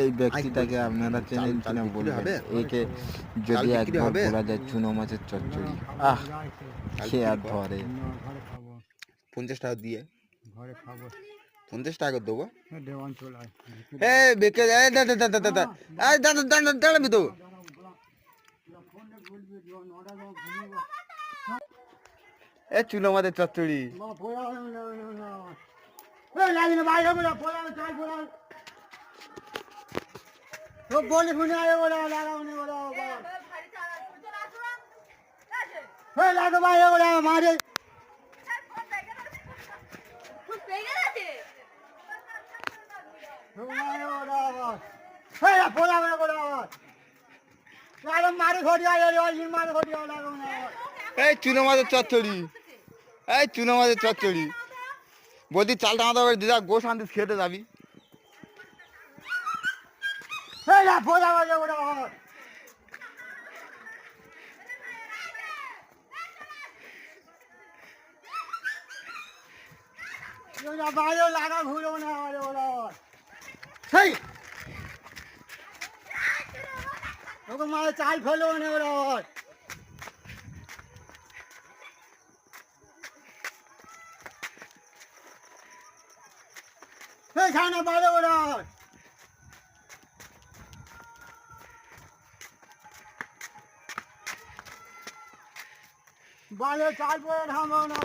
এই ব্যক্তিটাকে আপনারা চেনেন কিনা বলবেন। একে যদি একবার বলা যায় চুনো মাছের চচ্চড়ি, কে আর ধরে। 50 টাকা দিয়ে ঘরে খাবো 50 টাকা দেবো। দেওয়ান চলে বেকে দাঁড়াবি তো। চুনো মাছের চচ্চড়ি বলি শুনে লাগো ভাই ওরা মারে মারে ঘটিয়া মারে ঘটিয়া এই চুনো মাছের চচ্চড়ি, এই চুনো মাছের চচ্চড়ি বলছি চালটা আমাদের দিদা গো শান্তি খেতে যাবি। বাইরে লাগা ঘুরো না ওরা সেই ওকে মারে চাল ফেলো না ওরা খানা বাইরে ওরা বাইরে চাল পরে থামো না